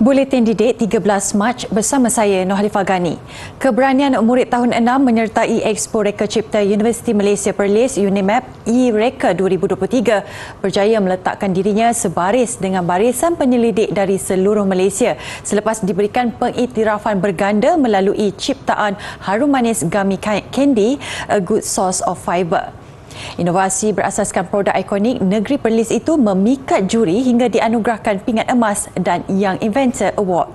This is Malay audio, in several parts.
Buletin Didik 13 Mac bersama saya Nohalifah Gani. Keberanian murid tahun 6 menyertai Expo Reka Cipta Universiti Malaysia Perlis UNIMAP E-Reka 2023 berjaya meletakkan dirinya sebaris dengan barisan penyelidik dari seluruh Malaysia selepas diberikan pengiktirafan berganda melalui ciptaan harum manis gummy candy A Good Source of Fibre. Inovasi berasaskan produk ikonik negeri Perlis itu memikat juri hingga dianugerahkan pingat emas dan Young Inventor Award.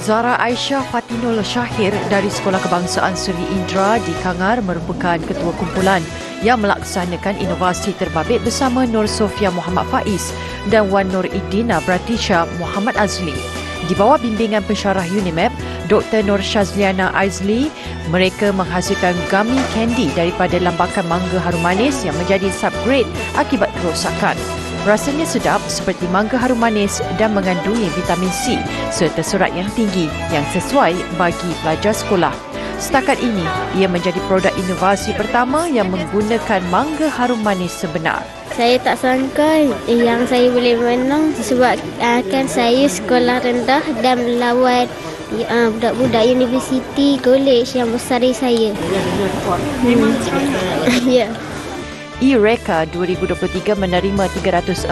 Zara Aisyah Fatinul Syahir dari Sekolah Kebangsaan Seri Indra di Kangar merupakan ketua kumpulan yang melaksanakan inovasi terbabit bersama Nur Sofia Muhammad Faiz dan Wan Nur Idina Bratisha Muhammad Azli. Di bawah bimbingan pensyarah UNIMAP, Dr. Nur Shazliana Aizli, mereka menghasilkan gummy candy daripada lambakan mangga harum manis yang menjadi subgrade akibat kerosakan. Rasanya sedap seperti mangga harum manis dan mengandungi vitamin C serta serat yang tinggi yang sesuai bagi pelajar sekolah. Setakat ini, ia menjadi produk inovasi pertama yang menggunakan mangga harum manis sebenar. Saya tak sangka yang saya boleh menang sebab kan saya sekolah rendah dan melawan budak-budak universiti college yang besar dari saya. Ya. E-Reka 2023 menerima 344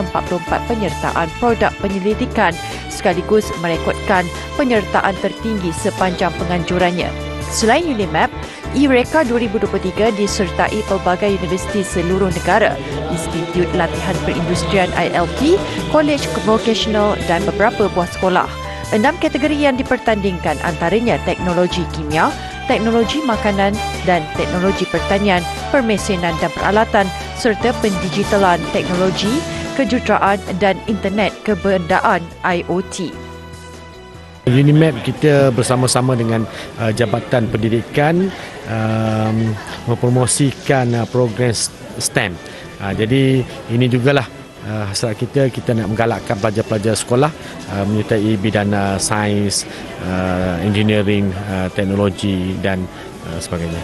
penyertaan produk penyelidikan sekaligus merekodkan penyertaan tertinggi sepanjang penganjurannya. Selain UNIMAP, E-Reka 2023 disertai pelbagai universiti seluruh negara, Institut Latihan Perindustrian ILP, Kolej Vocational dan beberapa buah sekolah. 6 kategori yang dipertandingkan antaranya teknologi kimia, teknologi makanan dan teknologi pertanian, permesenan dan peralatan serta pendigitalan teknologi, kejuruteraan dan internet kebendaan IoT. UNIMAP kita bersama-sama dengan Jabatan Pendidikan mempromosikan program STEM. Jadi ini jugalah hasrat kita nak menggalakkan pelajar-pelajar sekolah menyertai bidang sains, engineering, teknologi dan sebagainya.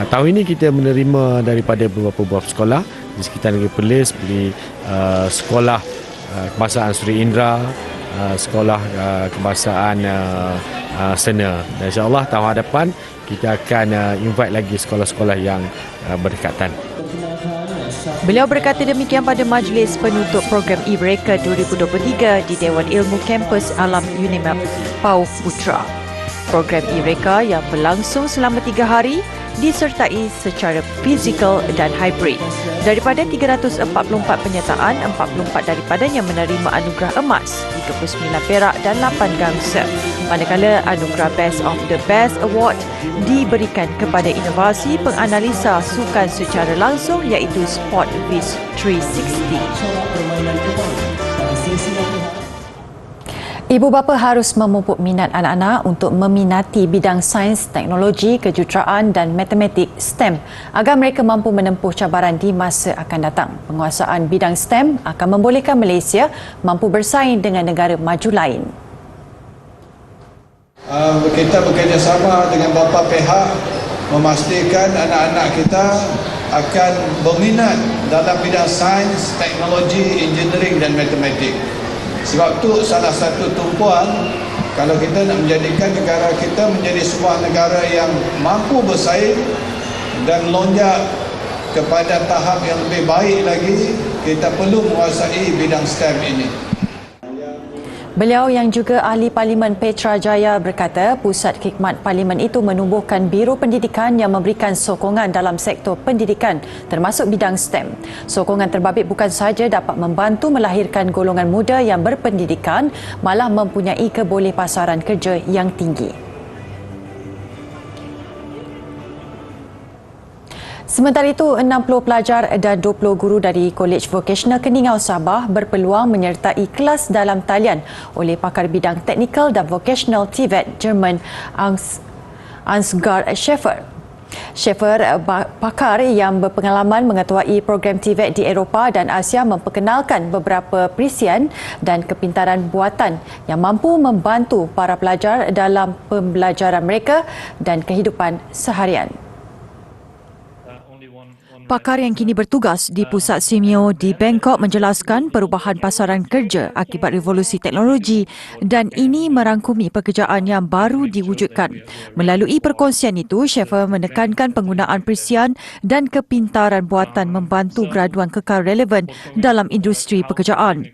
Tahun ini kita menerima daripada beberapa buah sekolah di sekitar negeri Perlis, seperti sekolah Kebangsaan Seri Indra, sekolah kebangsaan Sena. Dan insya-Allah tahun hadapan kita akan invite lagi sekolah-sekolah yang berdekatan. Beliau berkata demikian pada majlis penutup program E-Reka 2023 di Dewan Ilmu Kampus Alam UNIMAP Pauh Putra. Program E-Reka yang berlangsung selama 3 hari disertai secara fizikal dan hybrid. Daripada 344 penyertaan, 44 daripadanya menerima anugerah emas, 39 perak dan 8 gangsa. Manakala anugerah Best of the Best Award diberikan kepada inovasi penganalisa sukan secara langsung iaitu SportViz 360. Ibu bapa harus memupuk minat anak-anak untuk meminati bidang sains, teknologi, kejuruteraan dan matematik STEM agar mereka mampu menempuh cabaran di masa akan datang. Penguasaan bidang STEM akan membolehkan Malaysia mampu bersaing dengan negara maju lain. Kita bekerjasama dengan beberapa pihak memastikan anak-anak kita akan berminat dalam bidang sains, teknologi, engineering dan matematik. Sebab tu salah satu tumpuan kalau kita nak menjadikan negara kita menjadi sebuah negara yang mampu bersaing dan melonjak kepada tahap yang lebih baik lagi, kita perlu menguasai bidang STEM ini. Beliau yang juga ahli Parlimen Petra Jaya berkata pusat khidmat Parlimen itu menubuhkan Biro Pendidikan yang memberikan sokongan dalam sektor pendidikan termasuk bidang STEM. Sokongan terbabit bukan sahaja dapat membantu melahirkan golongan muda yang berpendidikan, malah mempunyai kebolehpasaran kerja yang tinggi. Sementara itu, 60 pelajar dan 20 guru dari Kolej Vocational Keningau Sabah berpeluang menyertai kelas dalam talian oleh pakar bidang teknikal dan vocational TVET Jerman Ansgar Schäfer. Schäfer, pakar yang berpengalaman mengetuai program TVET di Eropah dan Asia, memperkenalkan beberapa perisian dan kepintaran buatan yang mampu membantu para pelajar dalam pembelajaran mereka dan kehidupan seharian. Pakar yang kini bertugas di Pusat Simeo di Bangkok menjelaskan perubahan pasaran kerja akibat revolusi teknologi dan ini merangkumi pekerjaan yang baru diwujudkan. Melalui perkongsian itu, Sheffer menekankan penggunaan perisian dan kepintaran buatan membantu graduan kekal relevan dalam industri pekerjaan.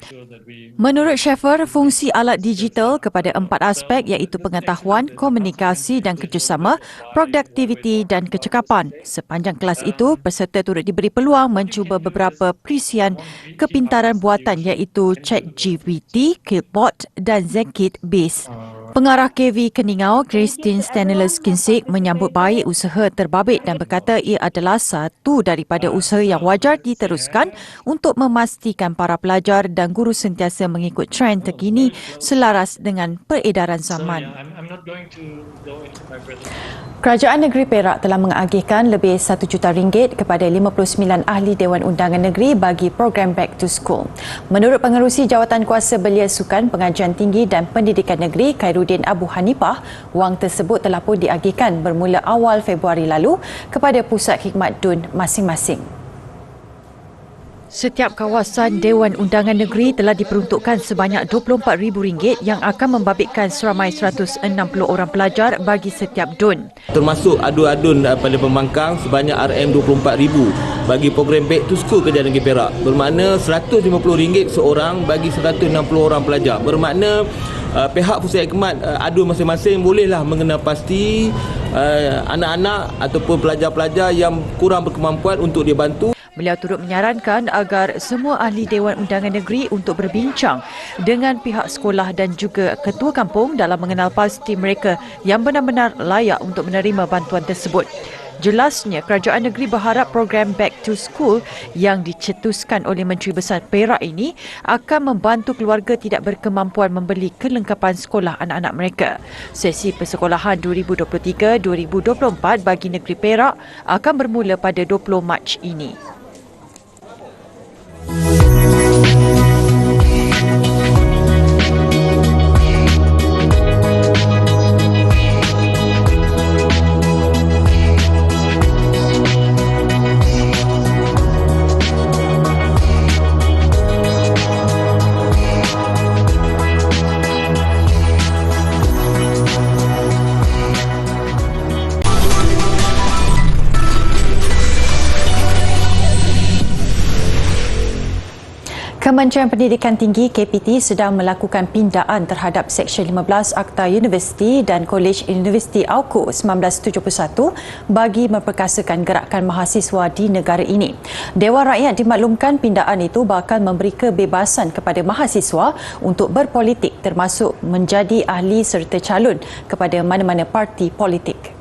Menurut Sheffer, fungsi alat digital kepada 4 aspek iaitu pengetahuan, komunikasi dan kerjasama, produktiviti dan kecekapan. Sepanjang kelas itu, peserta turut diberi peluang mencuba beberapa perisian kepintaran buatan iaitu ChatGPT, Killbot dan Zekit Base. Pengarah KV Keningau, Christine Stanley-Kinsek menyambut baik usaha terbabit dan berkata ia adalah satu daripada usaha yang wajar diteruskan untuk memastikan para pelajar dan guru sentiasa mengikut trend terkini selaras dengan peredaran zaman. Kerajaan Negeri Perak telah mengagihkan lebih RM1 juta kepada 59 ahli Dewan Undangan Negeri bagi program Back to School. Menurut Pengerusi Jawatan Kuasa Belia Sukan Pengajian Tinggi dan Pendidikan Negeri, Khairuddin Abu Hanifah, wang tersebut telah pun diagihkan bermula awal Februari lalu kepada pusat khidmat DUN masing-masing. Setiap kawasan Dewan Undangan Negeri telah diperuntukkan sebanyak RM24,000 yang akan membabitkan seramai 160 orang pelajar bagi setiap DUN. Termasuk adun-adun daripada pembangkang sebanyak RM24,000 bagi program Back to School Kerajaan Negeri Perak. Bermakna RM150 seorang bagi 160 orang pelajar. Bermakna pihak pusat khidmat adun masing-masing bolehlah mengenal pasti anak-anak ataupun pelajar-pelajar yang kurang berkemampuan untuk dibantu. Beliau turut menyarankan agar semua ahli Dewan Undangan Negeri untuk berbincang dengan pihak sekolah dan juga ketua kampung dalam mengenal pasti mereka yang benar-benar layak untuk menerima bantuan tersebut. Jelasnya, Kerajaan Negeri berharap program Back to School yang dicetuskan oleh Menteri Besar Perak ini akan membantu keluarga tidak berkemampuan membeli kelengkapan sekolah anak-anak mereka. Sesi persekolahan 2023-2024 bagi Negeri Perak akan bermula pada 20 Mac ini. Kementerian Pendidikan Tinggi KPT sedang melakukan pindaan terhadap Seksyen 15 Akta Universiti dan Kolej Universiti AUKU 1971 bagi memperkasakan gerakan mahasiswa di negara ini. Dewan Rakyat dimaklumkan pindaan itu bakal memberi kebebasan kepada mahasiswa untuk berpolitik termasuk menjadi ahli serta calon kepada mana-mana parti politik.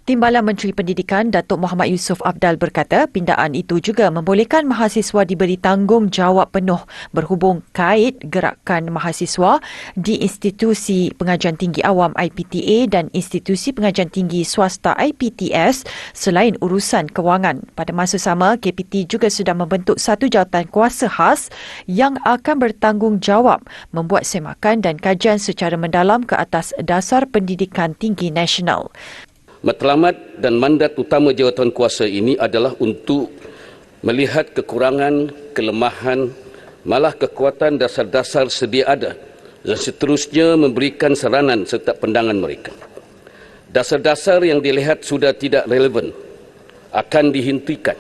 Timbalan Menteri Pendidikan Datuk Muhammad Yusof Afdal berkata pindaan itu juga membolehkan mahasiswa diberi tanggungjawab penuh berhubung kait gerakan mahasiswa di Institusi Pengajian Tinggi Awam IPTA dan Institusi Pengajian Tinggi Swasta IPTS selain urusan kewangan. Pada masa sama, KPT juga sudah membentuk satu jawatan kuasa khas yang akan bertanggungjawab membuat semakan dan kajian secara mendalam ke atas dasar pendidikan tinggi nasional. Matlamat dan mandat utama jawatan kuasa ini adalah untuk melihat kekurangan, kelemahan, malah kekuatan dasar-dasar sedia ada dan seterusnya memberikan saranan serta pandangan mereka. Dasar-dasar yang dilihat sudah tidak relevan akan dihentikan.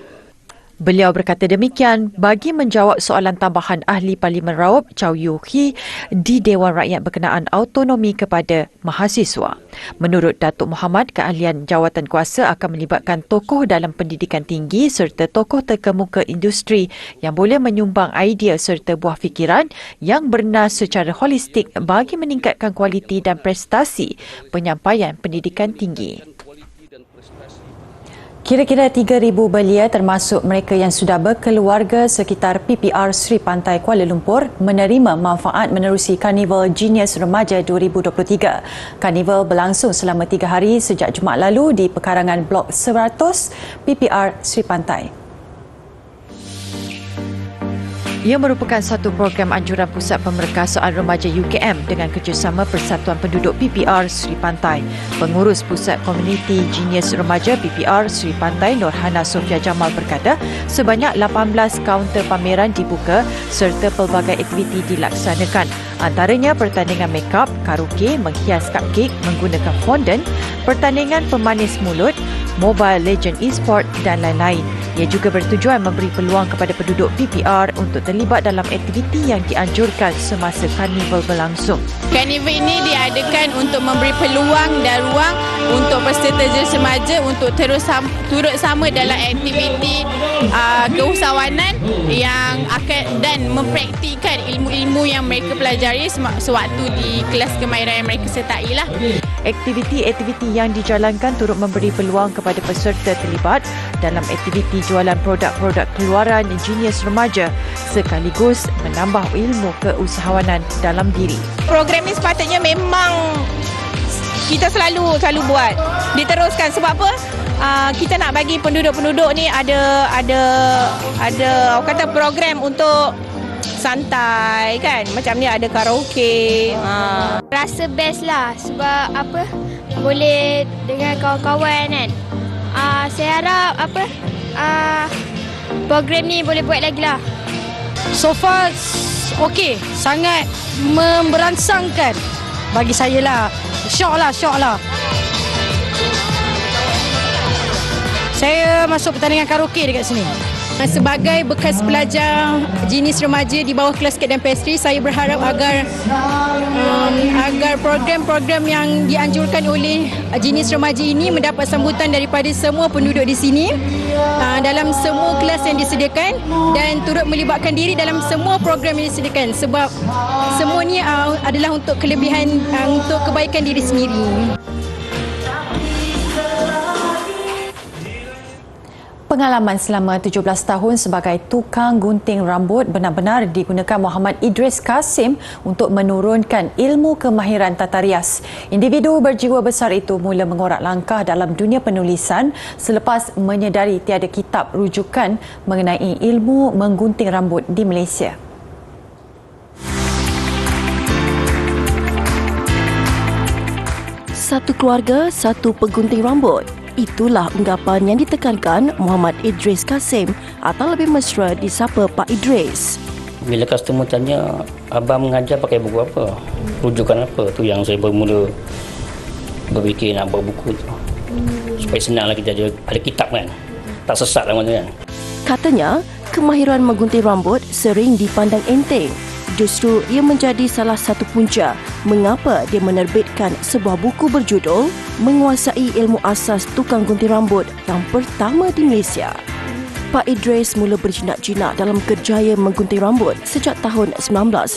Beliau berkata demikian bagi menjawab soalan tambahan Ahli Parlimen Raup Chow Yu Hee di Dewan Rakyat berkenaan autonomi kepada mahasiswa. Menurut Datuk Muhammad, keahlian jawatan kuasa akan melibatkan tokoh dalam pendidikan tinggi serta tokoh terkemuka industri yang boleh menyumbang idea serta buah fikiran yang bernas secara holistik bagi meningkatkan kualiti dan prestasi penyampaian pendidikan tinggi. Kira-kira 3,000 belia termasuk mereka yang sudah berkeluarga sekitar PPR Sri Pantai Kuala Lumpur menerima manfaat menerusi Karnival Genius Remaja 2023. Karnival berlangsung selama 3 hari sejak Jumaat lalu di pekarangan Blok 100 PPR Sri Pantai. Ia merupakan satu program anjuran Pusat Pemerkasaan Remaja UKM dengan kerjasama Persatuan Penduduk PPR Seri Pantai. Pengurus Pusat Komuniti Genius Remaja PPR Seri Pantai Norhana Sofia Jamal berkata, sebanyak 18 kaunter pameran dibuka serta pelbagai aktiviti dilaksanakan. Antaranya pertandingan make-up, karaoke, menghias cupcake menggunakan fondant, pertandingan pemanis mulut, Mobile Legend e-sport dan lain-lain. Ia juga bertujuan memberi peluang kepada penduduk PPR untuk terlibat dalam aktiviti yang dianjurkan semasa karnival berlangsung. Karnival ini diadakan untuk memberi peluang dan ruang untuk peserta jenis remaja untuk terus turut sama dalam aktiviti keusahawanan yang akan dan mempraktikkan ilmu-ilmu yang mereka pelajari sewaktu di kelas kemahiran yang mereka sertai lah. Aktiviti-aktiviti yang dijalankan turut memberi peluang kepada peserta terlibat dalam aktiviti jualan produk-produk keluaran Genius Remaja sekaligus menambah ilmu keusahawanan dalam diri. Program ini sepatutnya memang kita selalu buat. Diteruskan sebab apa? Kita nak bagi penduduk-penduduk ni ada orang kata program untuk santai kan, macam ni ada karaoke. Rasa best lah sebab apa, boleh dengan kawan-kawan kan. Saya harap program ni boleh buat lagi lah. So far okey, sangat memberangsangkan bagi saya lah. Syok lah. Saya masuk pertandingan karaoke dekat sini. Sebagai bekas pelajar jenis remaja di bawah kelas kek dan pastry, saya berharap agar program-program yang dianjurkan oleh jenis remaja ini mendapat sambutan daripada semua penduduk di sini dalam semua kelas yang disediakan dan turut melibatkan diri dalam semua program yang disediakan sebab semua ni adalah untuk kelebihan, untuk kebaikan diri sendiri. Pengalaman selama 17 tahun sebagai tukang gunting rambut benar-benar digunakan Muhammad Idris Kasim untuk menurunkan ilmu kemahiran tata rias. Individu berjiwa besar itu mula mengorak langkah dalam dunia penulisan selepas menyedari tiada kitab rujukan mengenai ilmu menggunting rambut di Malaysia. Satu keluarga, satu pegunting rambut. Itulah ungkapan yang ditekankan Muhammad Idris Kasim atau lebih mesra disapa Pak Idris. Bila customer tanya, abang mengajar pakai buku apa? Rujukan apa? Tu yang saya bermula berfikir nak buat buku tu. Supaya senanglah kita ada kitab kan. Tak sesat lah mana kan. Katanya, kemahiran menggunting rambut sering dipandang enteng. Justru ia menjadi salah satu punca mengapa dia menerbitkan sebuah buku berjudul Menguasai Ilmu Asas Tukang Gunting Rambut yang pertama di Malaysia. Pak Idris mula berjinak-jinak dalam kerjaya menggunting rambut sejak tahun 1981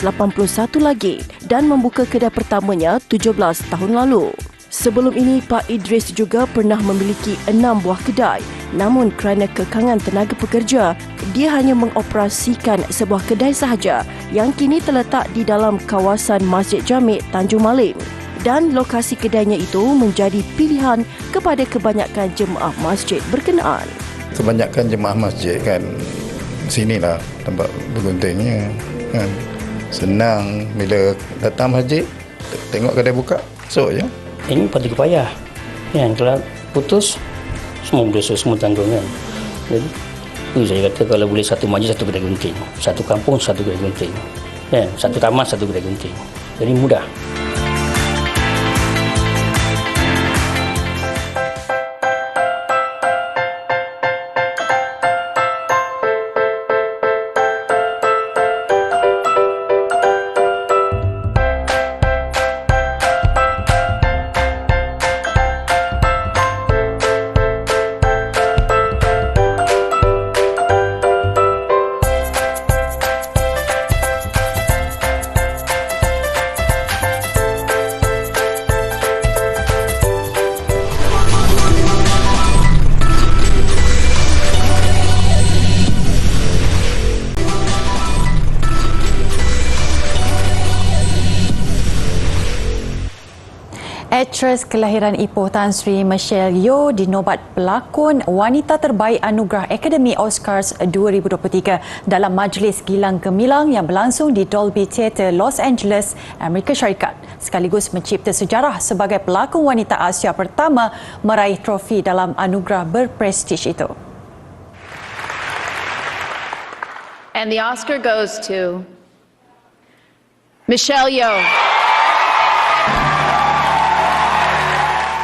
lagi dan membuka kedai pertamanya 17 tahun lalu. Sebelum ini, Pak Idris juga pernah memiliki 6 buah kedai. Namun kerana kekangan tenaga pekerja, dia hanya mengoperasikan sebuah kedai sahaja yang kini terletak di dalam kawasan Masjid Jami' Tanjung Malim. Dan lokasi kedainya itu menjadi pilihan kepada kebanyakan jemaah masjid berkenaan. Kebanyakan jemaah masjid kan, sinilah tempat berguntingnya kan. Senang bila datang masjid, tengok kedai buka, so je. Ini patut payah. Kan kalau putus semua dosa semua tanggung kan. Jadi saya kata kalau boleh satu majlis satu kedai gunting, satu kampung satu kedai gunting. Kan, satu taman satu kedai gunting. Jadi mudah. Aktris kelahiran Ipoh Tan Sri Michelle Yeoh dinobat pelakon wanita terbaik anugerah Akademi Oscars 2023 dalam majlis Gilang Gemilang yang berlangsung di Dolby Theatre, Los Angeles, Amerika Syarikat, sekaligus mencipta sejarah sebagai pelakon wanita Asia pertama meraih trofi dalam anugerah berprestij itu. And the Oscar goes to Michelle Yeoh.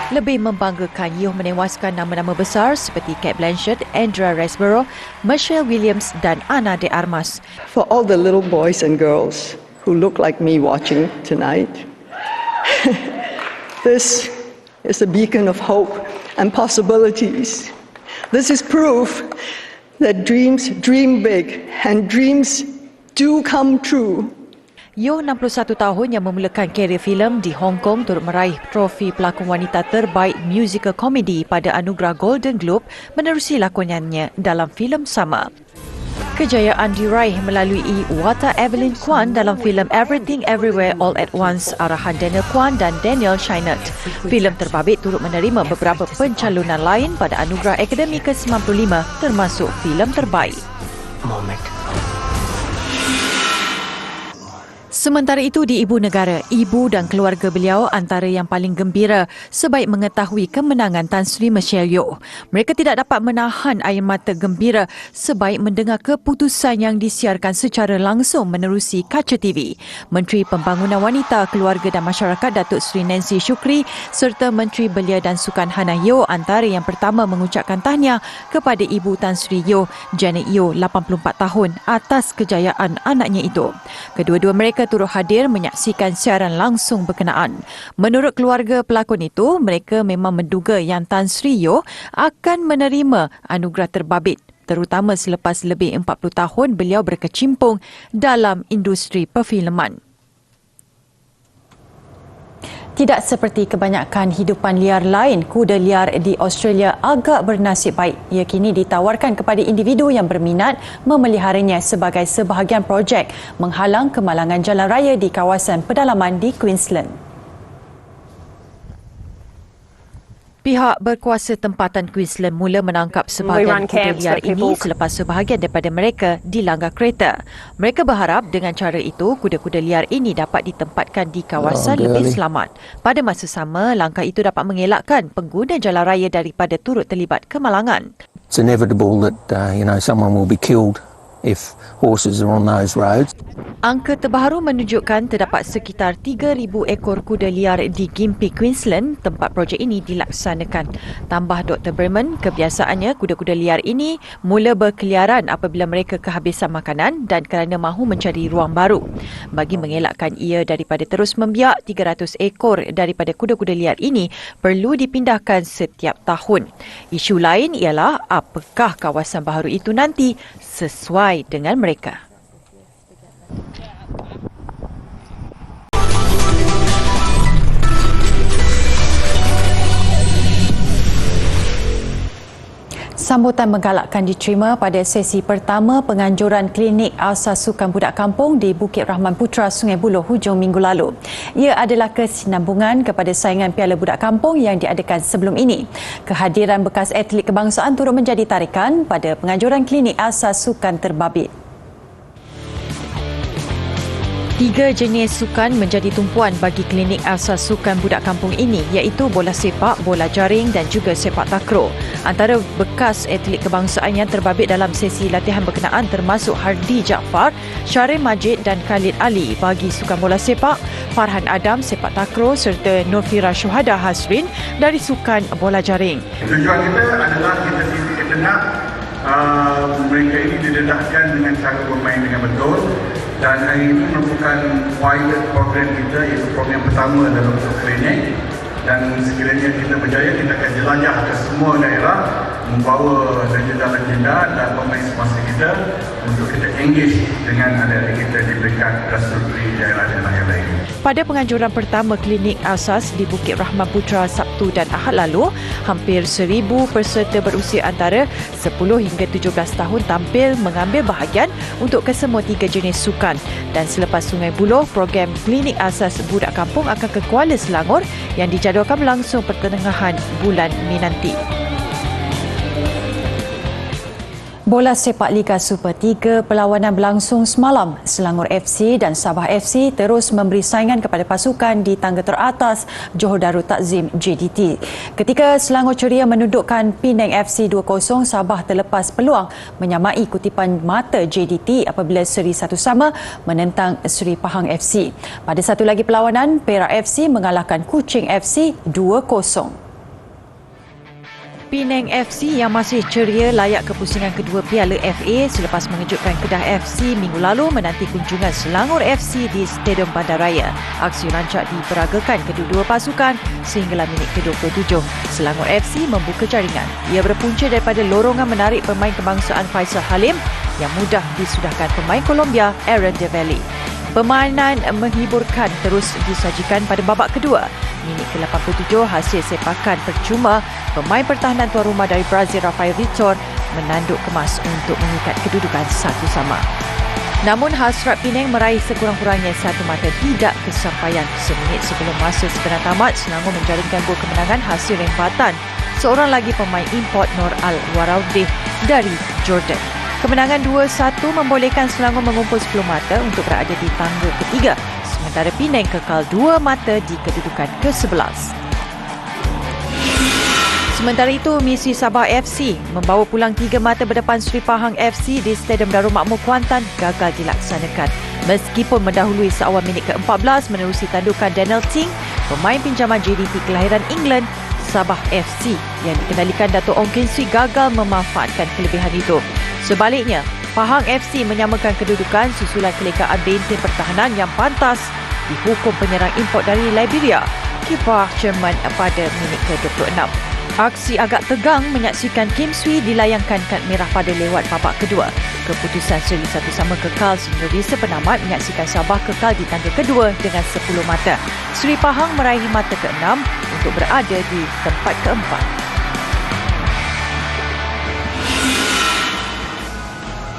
Lebih membanggakan, Yeoh menewaskan nama-nama besar seperti Cate Blanchett, Andrea Riseborough, Michelle Williams dan Ana de Armas. For all the little boys and girls who look like me watching tonight, this is a beacon of hope and possibilities. This is proof that dreams dream big and dreams do come true. Yeoh 61 tahun yang memulakan kerjaya filem di Hong Kong turut meraih trofi pelakon wanita terbaik musical komedi pada anugerah Golden Globe menerusi lakonannya dalam filem sama. Kejayaan diraih melalui watak Evelyn Kwan dalam filem Everything Everywhere All at Once arahan Daniel Kwan dan Daniel Scheinert. Filem terbabit turut menerima beberapa pencalonan lain pada anugerah Akademi ke-95 termasuk filem terbaik. Sementara itu di Ibu Negara, ibu dan keluarga beliau antara yang paling gembira sebaik mengetahui kemenangan Tan Sri Michelle Yeoh. Mereka tidak dapat menahan air mata gembira sebaik mendengar keputusan yang disiarkan secara langsung menerusi kaca TV. Menteri Pembangunan Wanita, Keluarga dan Masyarakat Datuk Seri Nancy Shukri serta Menteri Belia dan Sukan Hannah Yeoh antara yang pertama mengucapkan tahniah kepada Ibu Tan Sri Yeoh, Janet Yeoh, 84 tahun atas kejayaan anaknya itu. Kedua-dua mereka turut hadir menyaksikan siaran langsung berkenaan. Menurut keluarga pelakon itu, mereka memang menduga yang Tan Sri Yeoh akan menerima anugerah terbabit, terutama selepas lebih 40 tahun beliau berkecimpung dalam industri perfilman. Tidak seperti kebanyakan hidupan liar lain, kuda liar di Australia agak bernasib baik. Ia kini ditawarkan kepada individu yang berminat memeliharanya sebagai sebahagian projek menghalang kemalangan jalan raya di kawasan pedalaman di Queensland. Pihak berkuasa tempatan Queensland mula menangkap sebahagian kuda liar ini selepas sebahagian daripada mereka dilanggar kereta. Mereka berharap dengan cara itu, kuda-kuda liar ini dapat ditempatkan di kawasan lebih selamat. Pada masa sama, langkah itu dapat mengelakkan pengguna jalan raya daripada turut terlibat kemalangan. It's inevitable that someone will be killed if horses are on those roads. Angka terbaru menunjukkan terdapat sekitar 3,000 ekor kuda liar di Gympie, Queensland, tempat projek ini dilaksanakan. Tambah Dr. Berman, kebiasaannya kuda-kuda liar ini mula berkeliaran apabila mereka kehabisan makanan dan kerana mahu mencari ruang baru. Bagi mengelakkan ia daripada terus membiak, 300 ekor daripada kuda-kuda liar ini perlu dipindahkan setiap tahun. Isu lain ialah apakah kawasan baharu itu nanti sesuai dengan mereka. Sambutan menggalakkan diterima pada sesi pertama penganjuran klinik asas sukan budak kampung di Bukit Rahman Putra, Sungai Buloh hujung minggu lalu. Ia adalah kesinambungan kepada saingan Piala Budak Kampung yang diadakan sebelum ini. Kehadiran bekas atlet kebangsaan turut menjadi tarikan pada penganjuran klinik asas sukan terbabit. 3 jenis sukan menjadi tumpuan bagi klinik asas sukan budak kampung ini, iaitu bola sepak, bola jaring dan juga sepak takraw. Antara bekas atlet kebangsaan yang terbabit dalam sesi latihan berkenaan termasuk Hardi Jaafar, Syarif Majid dan Khalid Ali bagi sukan bola sepak, Farhan Adam sepak takraw serta Nurfira Syuhada Hasrin dari sukan bola jaring. Tujuan kita adalah kita nak mereka ini didedahkan dengan cara bermain dengan betul. Dan hari ini merupakan pilot program kita, iaitu program pertama dalam klinik. Dan sekiranya kita berjaya, kita akan jelajah ke semua daerah membawa legenda-legenda dan pemain semasa kita untuk kita engage dengan adik-adik kita di peringkat grassroots di daerah-daerah yang lain. Pada penganjuran pertama klinik asas di Bukit Rahman Putra Sabtu dan Ahad lalu, hampir 1,000 peserta berusia antara 10 hingga 17 tahun tampil mengambil bahagian untuk kesemua 3 jenis sukan. Dan selepas Sungai Buloh, program klinik asas budak kampung akan ke Kuala Selangor yang dijadualkan berlangsung pertengahan bulan Mei nanti. Bola sepak Liga Super 3 perlawanan berlangsung semalam. Selangor FC dan Sabah FC terus memberi saingan kepada pasukan di tangga teratas Johor Darul Takzim JDT. Ketika Selangor ceria menundukkan Penang FC 2-0, Sabah terlepas peluang menyamai kutipan mata JDT apabila seri 1-1 menentang Seri Pahang FC. Pada satu lagi perlawanan, Perak FC mengalahkan Kuching FC 2-0. Penang FC yang masih ceria layak ke pusingan kedua Piala FA selepas mengejutkan Kedah FC minggu lalu menanti kunjungan Selangor FC di Stadium Bandaraya. Aksi rancak diperagakan kedua-dua pasukan sehinggalah minit ke-27. Selangor FC membuka jaringan. Ia berpunca daripada lorongan menarik pemain kebangsaan Faisal Halim yang mudah disudahkan pemain Colombia Aaron De Valle. Permainan menghiburkan terus disajikan pada babak kedua. Minit ke-87 hasil sepakan percuma, pemain pertahanan tuan rumah dari Brazil Rafael Vitor menanduk kemas untuk mengikat kedudukan 1-1. Namun hasrat Penang meraih sekurang-kurangnya satu mata tidak kesampaian. Seminit sebelum masa sebenar tamat, Selangor menjaringkan gol kemenangan hasil rempatan seorang lagi pemain import Nur Al-Waraudeh dari Jordan. Kemenangan 2-1 membolehkan Selangor mengumpul 10 mata untuk berada di tangga ketiga, sementara Penang kekal 2 mata di kedudukan ke-11. Sementara itu, misi Sabah FC membawa pulang 3 mata berdepan Seri Pahang FC di Stadium Darul Makmur Kuantan gagal dilaksanakan. Meskipun mendahului seawal minit ke-14 menerusi tandukan Daniel Ting, pemain pinjaman JDT kelahiran England, Sabah FC yang dikendalikan Dato' Ong Kin Swee gagal memanfaatkan kelebihan itu. Sebaliknya, Pahang FC menyamakan kedudukan susulan kelekaan benteng pertahanan yang pantas dihukum penyerang import dari Liberia, kiprah Sherman pada minit ke-26. Aksi agak tegang menyaksikan Kim Swee dilayangkan kad merah pada lewat babak kedua. Keputusan seri 1-1 kekal sehingga visa penamat menyaksikan Sabah kekal di tangga kedua dengan 10 mata. Seri Pahang meraih mata ke-6 untuk berada di tempat keempat.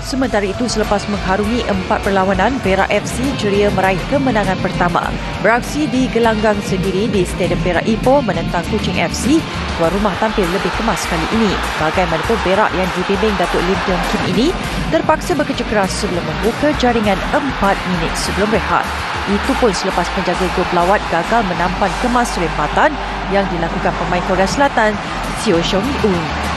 Sementara itu, selepas mengharungi 4 perlawanan, Perak FC ceria meraih kemenangan pertama. Beraksi di gelanggang sendiri di Stadium Perak Ipoh menentang Kuching FC, tuan rumah tampil lebih kemas kali ini. Bagaimanapun, Perak yang dibimbing Datuk Lim Tiong Kim ini terpaksa bekerja keras sebelum membuka jaringan 4 minit sebelum rehat. Itu pun selepas penjaga gol pelawat gagal menampan kemas rempatan yang dilakukan pemain Korea Selatan, Seo Seong-Eun.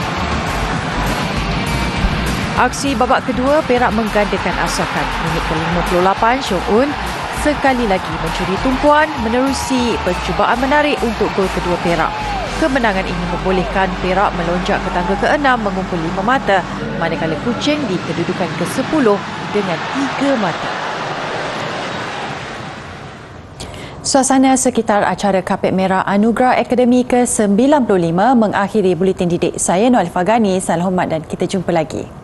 Aksi babak kedua, Perak menggandakan asakan. Minit ke-58, Seong-Eun sekali lagi mencuri tumpuan menerusi percubaan menarik untuk gol kedua Perak. Kemenangan ini membolehkan Perak melonjak ke tangga ke-6 mengumpul 5 mata, manakala Kuching di kedudukan ke-10 dengan 3 mata. Suasana sekitar acara Kapet Merah Anugerah Akademi ke-95 mengakhiri buletin didik. Saya Noel Fagani, salam hormat dan kita jumpa lagi.